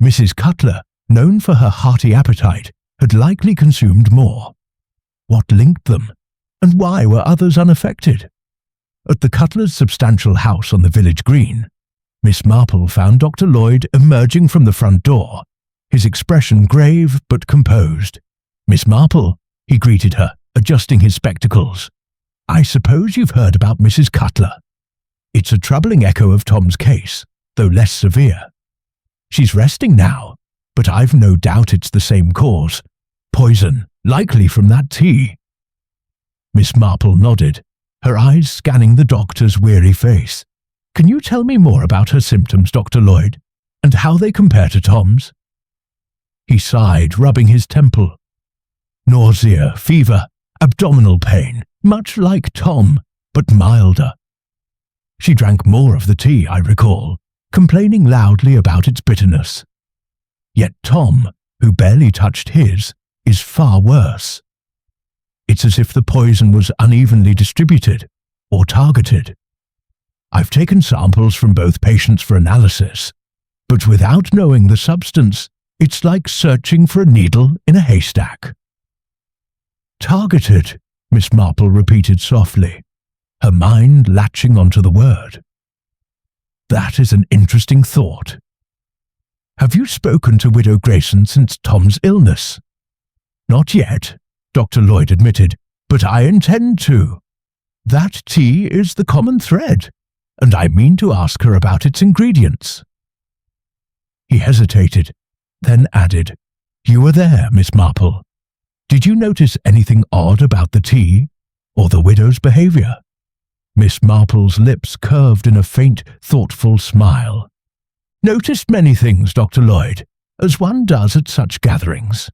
Mrs. Cutler, known for her hearty appetite, had likely consumed more. What linked them, and why were others unaffected? At the Cutlers' substantial house on the village green, Miss Marple found Dr. Lloyd emerging from the front door, his expression grave but composed. "Miss Marple," he greeted her, adjusting his spectacles. "I suppose you've heard about Mrs. Cutler. It's a troubling echo of Tom's case, though less severe. She's resting now, but I've no doubt it's the same cause. Poison, likely from that tea." Miss Marple nodded, her eyes scanning the doctor's weary face. "Can you tell me more about her symptoms, Dr. Lloyd, and how they compare to Tom's?" He sighed, rubbing his temple. "Nausea, fever, abdominal pain, much like Tom, but milder. She drank more of the tea, I recall, complaining loudly about its bitterness. Yet Tom, who barely touched his, is far worse. It's as if the poison was unevenly distributed or targeted. I've taken samples from both patients for analysis, but without knowing the substance, it's like searching for a needle in a haystack." "Targeted," Miss Marple repeated softly, her mind latching onto the word. "That is an interesting thought. Have you spoken to Widow Grayson since Tom's illness?" "Not yet," Dr. Lloyd admitted, "but I intend to. That tea is the common thread, and I mean to ask her about its ingredients." He hesitated, then added, "You were there, Miss Marple. Did you notice anything odd about the tea? or the widow's behaviour? Miss Marple's lips curved in a faint, thoughtful smile. Noticed many things, Dr. Lloyd, as one does at such gatherings.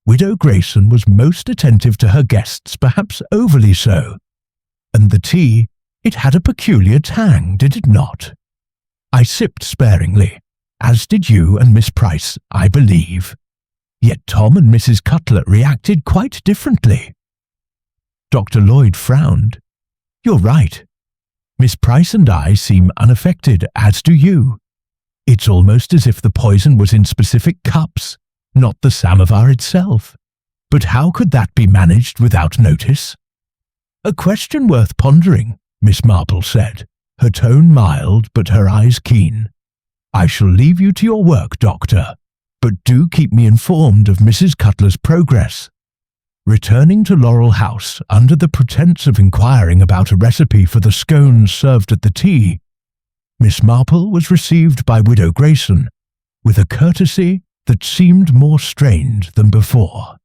Widow Grayson was most attentive to her guests, perhaps overly so. And the tea, it had a peculiar tang, did it not? I sipped sparingly, as did you and Miss Price, I believe. Yet Tom and Mrs. Cutler reacted quite differently. Dr. Lloyd frowned. You're right. Miss Price and I seem unaffected, as do you. It's almost as if the poison was in specific cups, not the samovar itself. But how could that be managed without notice? A question worth pondering, Miss Marple said, her tone mild but her eyes keen. I shall leave you to your work, Doctor, but do keep me informed of Mrs. Cutler's progress. Returning to Laurel House under the pretence of inquiring about a recipe for the scones served at the tea, Miss Marple was received by Widow Grayson with a courtesy that seemed more strained than before.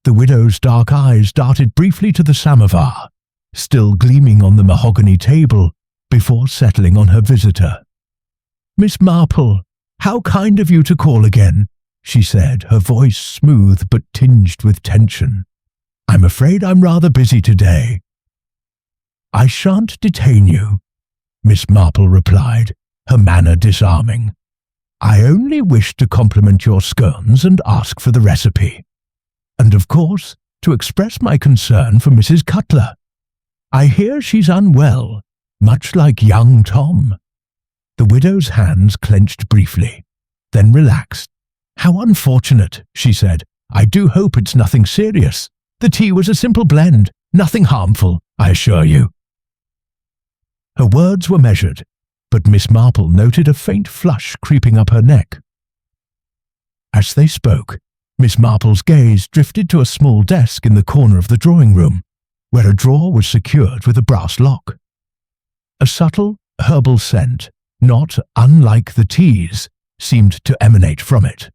The widow's dark eyes darted briefly to the samovar, still gleaming on the mahogany table, before settling on her visitor. Miss Marple, how kind of you to call again, she said, her voice smooth but tinged with tension. I'm afraid I'm rather busy today. I shan't detain you, Miss Marple replied, her manner disarming. I only wish to compliment your scones and ask for the recipe. And of course, to express my concern for Mrs. Cutler. I hear she's unwell, much like young Tom. The widow's hands clenched briefly, then relaxed. How unfortunate, she said. I do hope it's nothing serious. The tea was a simple blend, nothing harmful, I assure you. Her words were measured, but Miss Marple noted a faint flush creeping up her neck. As they spoke, Miss Marple's gaze drifted to a small desk in the corner of the drawing room, where a drawer was secured with a brass lock. A subtle, herbal scent, not unlike the teas, seemed to emanate from it,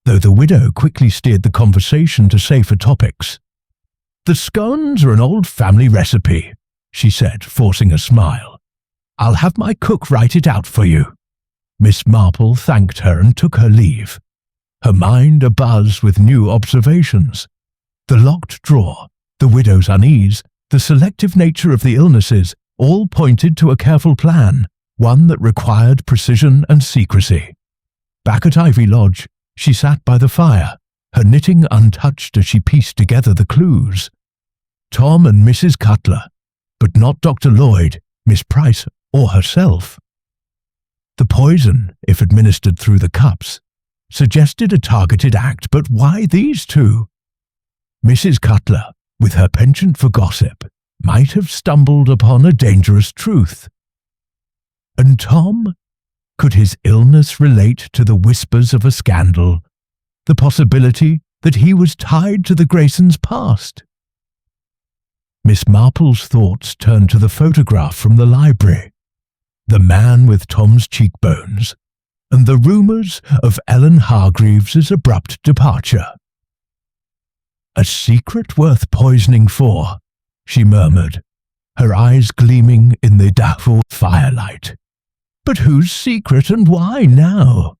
though the widow quickly steered the conversation to safer topics. The scones are an old family recipe, she said, forcing a smile. I'll have my cook write it out for you. Miss Marple thanked her and took her leave, her mind abuzz with new observations. The locked drawer, the widow's unease, the selective nature of the illnesses, all pointed to a careful plan, one that required precision and secrecy. Back at Ivy Lodge, she sat by the fire, her knitting untouched as she pieced together the clues. Tom and Mrs. Cutler, but not Dr. Lloyd, Miss Price, or herself. The poison, if administered through the cups, suggested a targeted act, but why these two? Mrs. Cutler, with her penchant for gossip, might have stumbled upon a dangerous truth. And Tom? Could his illness relate to the whispers of a scandal, the possibility that he was tied to the Graysons' past? Miss Marple's thoughts turned to the photograph from the library, the man with Tom's cheekbones, and the rumours of Ellen Hargreaves's abrupt departure. A secret worth poisoning for, she murmured, her eyes gleaming in the doubtful firelight. But whose secret and why now?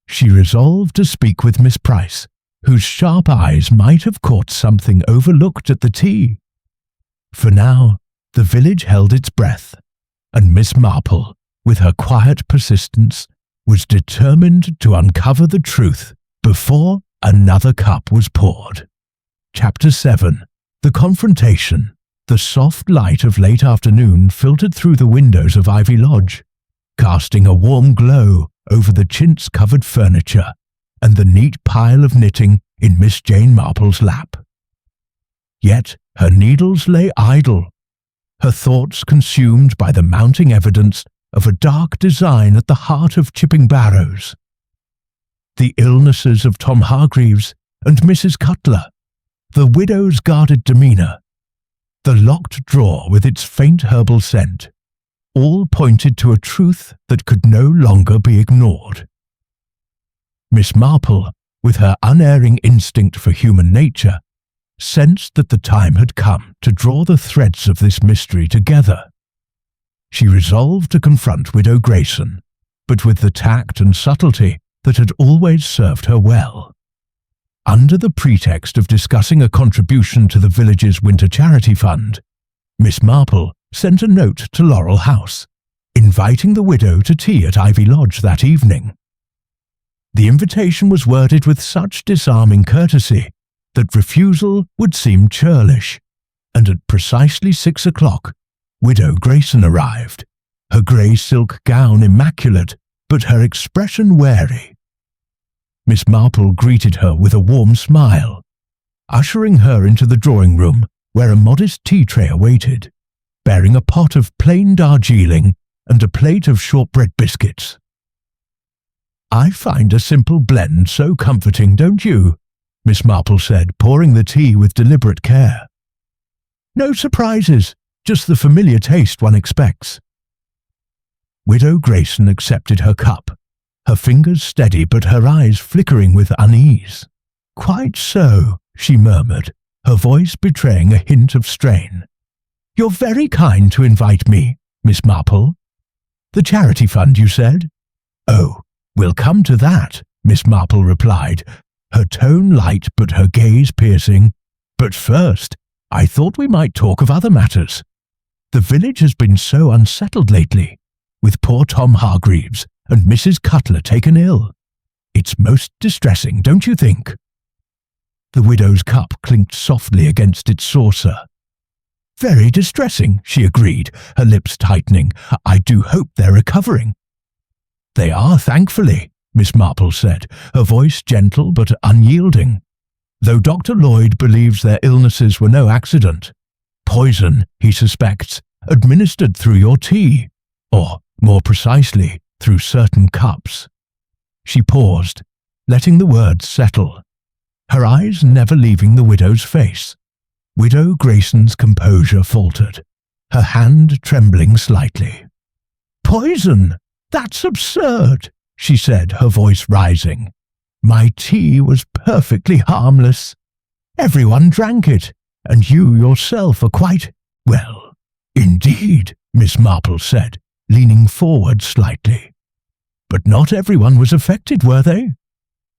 She resolved to speak with Miss Price, whose sharp eyes might have caught something overlooked at the tea. For now, the village held its breath, and Miss Marple, with her quiet persistence, was determined to uncover the truth before another cup was poured. Chapter 7. The Confrontation. The soft light of late afternoon filtered through the windows of Ivy Lodge, casting a warm glow over the chintz-covered furniture and the neat pile of knitting in Miss Jane Marple's lap. Yet her needles lay idle, her thoughts consumed by the mounting evidence of a dark design at the heart of Chipping Barrows. The illnesses of Tom Hargreaves and Mrs. Cutler, the widow's guarded demeanour, the locked drawer with its faint herbal scent, all pointed to a truth that could no longer be ignored. Miss Marple, with her unerring instinct for human nature, sensed that the time had come to draw the threads of this mystery together. She resolved to confront Widow Grayson, but with the tact and subtlety that had always served her well. Under the pretext of discussing a contribution to the village's winter charity fund, Miss Marple sent a note to Laurel House, inviting the widow to tea at Ivy Lodge that evening. The invitation was worded with such disarming courtesy that refusal would seem churlish, and at precisely 6 o'clock, Widow Grayson arrived, her grey silk gown immaculate, but her expression wary. Miss Marple greeted her with a warm smile, ushering her into the drawing room where a modest tea tray awaited, bearing a pot of plain Darjeeling and a plate of shortbread biscuits. "I find a simple blend so comforting, don't you?" Miss Marple said, pouring the tea with deliberate care. "No surprises, just the familiar taste one expects." Widow Grayson accepted her cup, her fingers steady but her eyes flickering with unease. "Quite so," she murmured, her voice betraying a hint of strain. "You're very kind to invite me, Miss Marple. The charity fund, you said?" "Oh, we'll come to that," Miss Marple replied, her tone light but her gaze piercing. "But first, I thought we might talk of other matters. The village has been so unsettled lately, with poor Tom Hargreaves and Mrs. Cutler taken ill. It's most distressing, don't you think?" The widow's cup clinked softly against its saucer. "Very distressing," she agreed, her lips tightening. "I do hope they're recovering." "They are, thankfully," Miss Marple said, her voice gentle but unyielding, "though Dr. Lloyd believes their illnesses were no accident. Poison, he suspects, administered through your tea, or, more precisely, through certain cups." She paused, letting the words settle, her eyes never leaving the widow's face. Widow Grayson's composure faltered, her hand trembling slightly. "Poison? That's absurd," she said, her voice rising. "My tea was perfectly harmless. Everyone drank it, and you yourself are quite, well, indeed," Miss Marple said, leaning forward slightly. "But not everyone was affected, were they?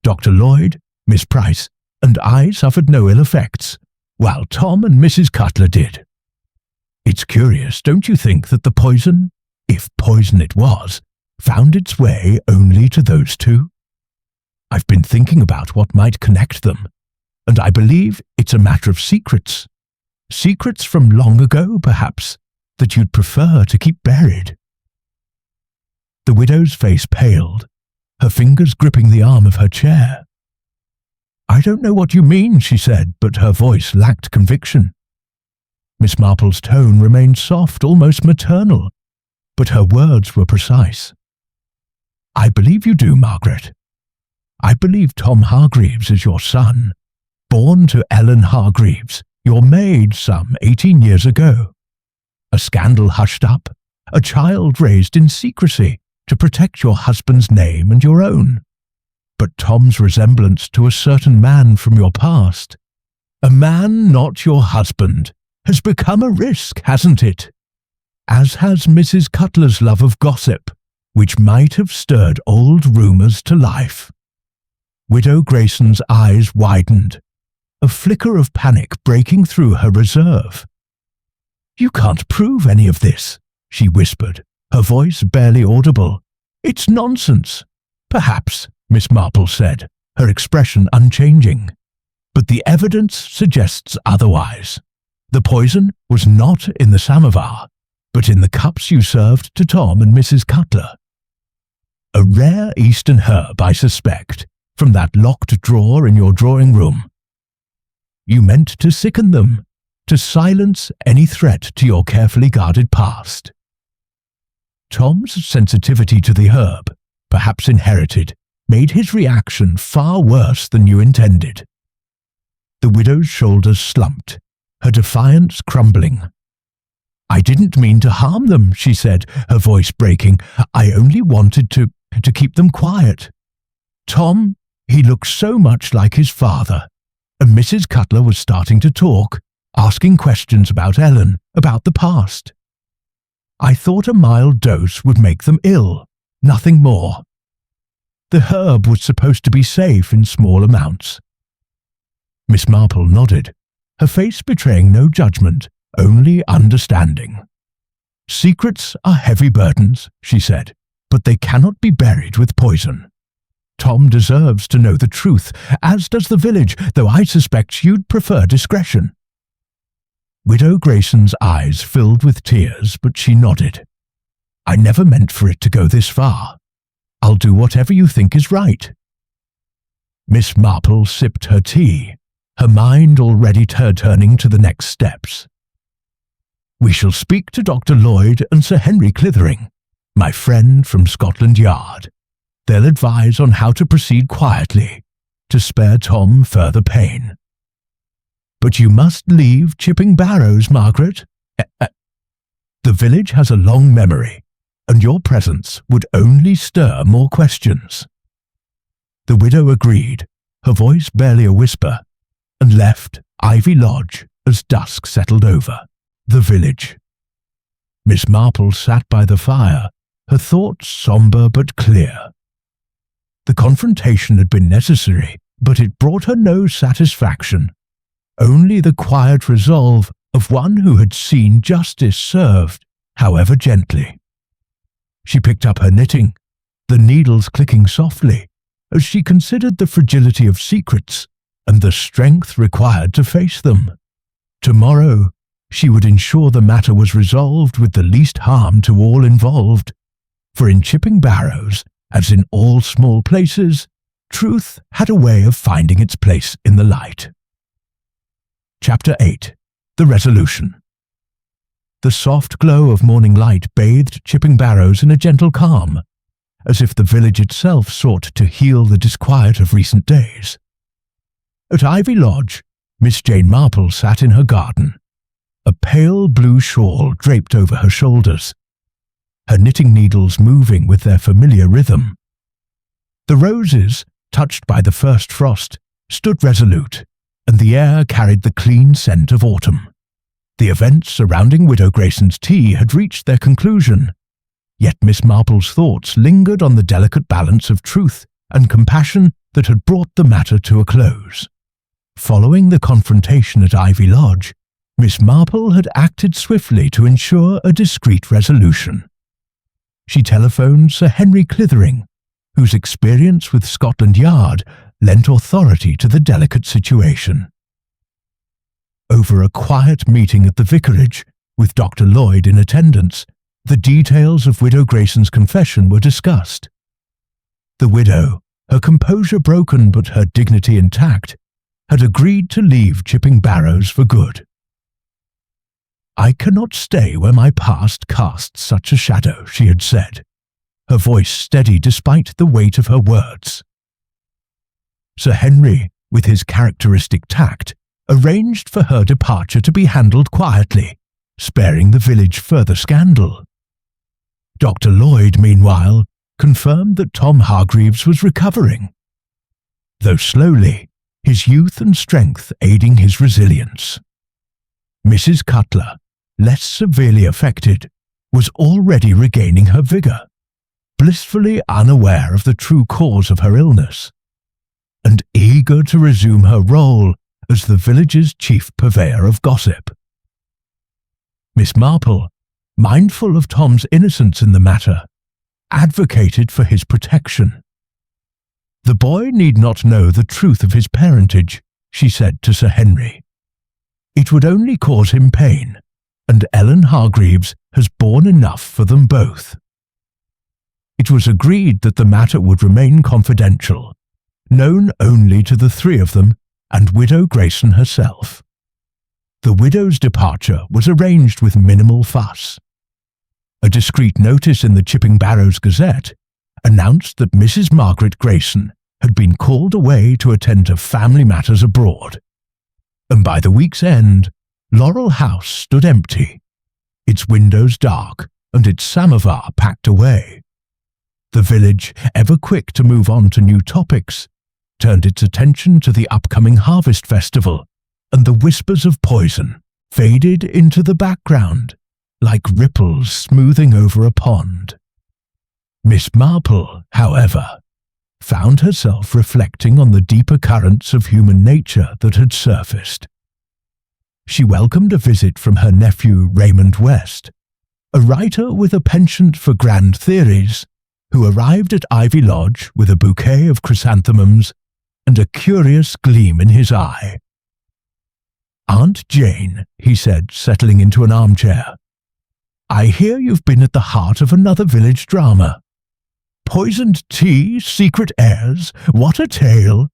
Dr. Lloyd, Miss Price, and I suffered no ill effects, while Tom and Mrs. Cutler did. It's curious, don't you think, that the poison, if poison it was, found its way only to those two? I've been thinking about what might connect them, and I believe it's a matter of secrets. Secrets from long ago, perhaps, that you'd prefer to keep buried." The widow's face paled, her fingers gripping the arm of her chair. "I don't know what you mean," she said, but her voice lacked conviction. Miss Marple's tone remained soft, almost maternal, but her words were precise. "I believe you do, Margaret. I believe Tom Hargreaves is your son, born to Ellen Hargreaves, your maid, some 18 years ago. A scandal hushed up, a child raised in secrecy to protect your husband's name and your own. But Tom's resemblance to a certain man from your past, a man not your husband, has become a risk, hasn't it? As has Mrs. Cutler's love of gossip, which might have stirred old rumours to life." Widow Grayson's eyes widened, a flicker of panic breaking through her reserve. "You can't prove any of this," she whispered, her voice barely audible. "It's nonsense." "Perhaps," Miss Marple said, her expression unchanging. "But the evidence suggests otherwise. The poison was not in the samovar, but in the cups you served to Tom and Mrs. Cutler. A rare Eastern herb, I suspect, from that locked drawer in your drawing room. You meant to sicken them, to silence any threat to your carefully guarded past." Tom's sensitivity to the herb, perhaps inherited, made his reaction far worse than you intended. The widow's shoulders slumped, her defiance crumbling. "I didn't mean to harm them," she said, her voice breaking. "I only wanted to keep them quiet. Tom, he looks so much like his father, and Mrs. Cutler was starting to talk, asking questions about Ellen, about the past. I thought a mild dose would make them ill, nothing more. The herb was supposed to be safe in small amounts. Miss Marple nodded, her face betraying no judgment, only understanding. Secrets are heavy burdens, she said, but they cannot be buried with poison. Tom deserves to know the truth, as does the village, though I suspect you'd prefer discretion. Widow Grayson's eyes filled with tears, but she nodded. I never meant for it to go this far. I'll do whatever you think is right. Miss Marple sipped her tea, her mind already turning to the next steps. We shall speak to Dr. Lloyd and Sir Henry Clithering, my friend from Scotland Yard. They'll advise on how to proceed quietly, to spare Tom further pain. But you must leave Chipping Barrows, Margaret. The village has a long memory, and your presence would only stir more questions. The widow agreed, her voice barely a whisper, and left Ivy Lodge as dusk settled over the village. Miss Marple sat by the fire, her thoughts sombre but clear. The confrontation had been necessary, but it brought her no satisfaction, only the quiet resolve of one who had seen justice served, however gently. She picked up her knitting, the needles clicking softly, as she considered the fragility of secrets and the strength required to face them. Tomorrow, she would ensure the matter was resolved with the least harm to all involved, for in Chipping Barrows, as in all small places, truth had a way of finding its place in the light. Chapter 8. The Resolution. The soft glow of morning light bathed Chipping Barrows in a gentle calm, as if the village itself sought to heal the disquiet of recent days. At Ivy Lodge, Miss Jane Marple sat in her garden, a pale blue shawl draped over her shoulders, her knitting needles moving with their familiar rhythm. The roses, touched by the first frost, stood resolute, and the air carried the clean scent of autumn. The events surrounding Widow Grayson's tea had reached their conclusion, yet Miss Marple's thoughts lingered on the delicate balance of truth and compassion that had brought the matter to a close. Following the confrontation at Ivy Lodge, Miss Marple had acted swiftly to ensure a discreet resolution. She telephoned Sir Henry Clithering, whose experience with Scotland Yard lent authority to the delicate situation. Over a quiet meeting at the vicarage, with Dr. Lloyd in attendance, the details of Widow Grayson's confession were discussed. The widow, her composure broken but her dignity intact, had agreed to leave Chipping Barrows for good. I cannot stay where my past casts such a shadow, she had said, her voice steady despite the weight of her words. Sir Henry, with his characteristic tact, arranged for her departure to be handled quietly, sparing the village further scandal. Dr. Lloyd, meanwhile, confirmed that Tom Hargreaves was recovering, though slowly, his youth and strength aiding his resilience. Mrs. Cutler, less severely affected, was already regaining her vigour, blissfully unaware of the true cause of her illness, and eager to resume her role as the village's chief purveyor of gossip. Miss Marple, mindful of Tom's innocence in the matter, advocated for his protection. The boy need not know the truth of his parentage, she said to Sir Henry. It would only cause him pain, and Ellen Hargreaves has borne enough for them both. It was agreed that the matter would remain confidential, known only to the three of them and Widow Grayson herself. The widow's departure was arranged with minimal fuss. A discreet notice in the Chipping Barrows Gazette announced that Mrs. Margaret Grayson had been called away to attend to family matters abroad, and by the week's end, Laurel House stood empty, its windows dark and its samovar packed away. The village, ever quick to move on to new topics, turned its attention to the upcoming harvest festival, and the whispers of poison faded into the background, like ripples smoothing over a pond. Miss Marple, however, found herself reflecting on the deeper currents of human nature that had surfaced. She welcomed a visit from her nephew Raymond West, a writer with a penchant for grand theories, who arrived at Ivy Lodge with a bouquet of chrysanthemums and a curious gleam in his eye. "Aunt Jane," he said, settling into an armchair, "I hear you've been at the heart of another village drama. Poisoned tea, secret heirs, what a tale!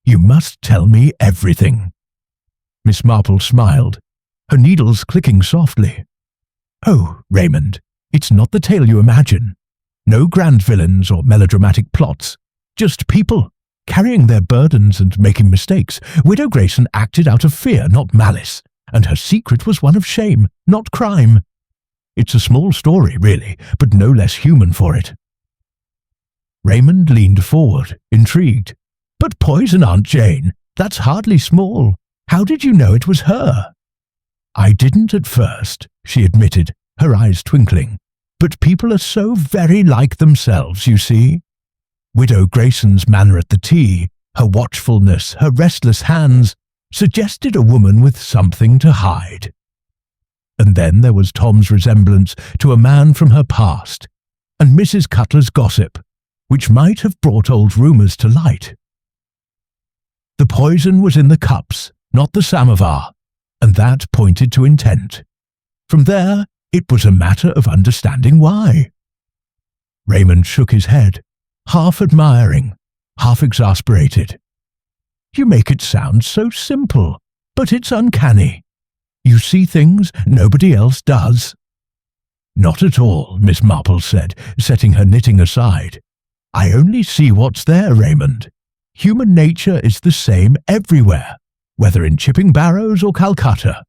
You must tell me everything." Miss Marple smiled, her needles clicking softly. "Oh, Raymond, it's not the tale you imagine. No grand villains or melodramatic plots, just people, carrying their burdens and making mistakes. Widow Grayson acted out of fear, not malice, and her secret was one of shame, not crime. It's a small story, really, but no less human for it." Raymond leaned forward, intrigued. "But poison Aunt Jane, that's hardly small. How did you know it was her?" "I didn't at first," she admitted, her eyes twinkling. "But people are so very like themselves, you see. Widow Grayson's manner at the tea, her watchfulness, her restless hands, suggested a woman with something to hide. And then there was Tom's resemblance to a man from her past, and Mrs. Cutler's gossip, which might have brought old rumours to light. The poison was in the cups, not the samovar, and that pointed to intent. From there, it was a matter of understanding why." Raymond shook his head, half admiring, half exasperated. "You make it sound so simple, but it's uncanny. You see things nobody else does." "Not at all," Miss Marple said, setting her knitting aside. "I only see what's there, Raymond. Human nature is the same everywhere, whether in Chipping Barrows or Calcutta.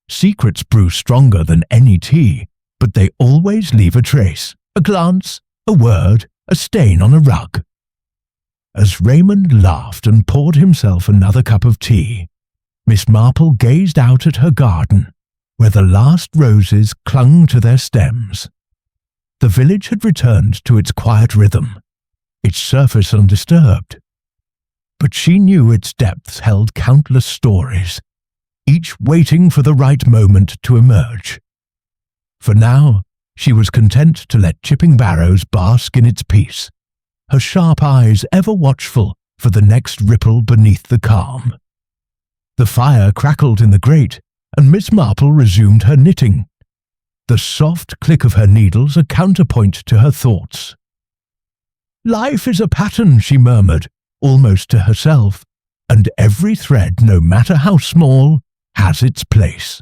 Secrets brew stronger than any tea, but they always leave a trace, a glance, a word, a stain on a rug." As Raymond laughed and poured himself another cup of tea, Miss Marple gazed out at her garden, where the last roses clung to their stems. The village had returned to its quiet rhythm, its surface undisturbed. But she knew its depths held countless stories, each waiting for the right moment to emerge. For now, she was content to let Chipping Barrows bask in its peace, her sharp eyes ever watchful for the next ripple beneath the calm. The fire crackled in the grate, and Miss Marple resumed her knitting, the soft click of her needles a counterpoint to her thoughts. "Life is a pattern," she murmured, almost to herself, "and every thread, no matter how small, has its place."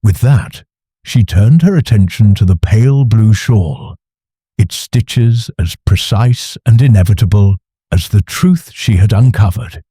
With that, she turned her attention to the pale blue shawl, its stitches as precise and inevitable as the truth she had uncovered.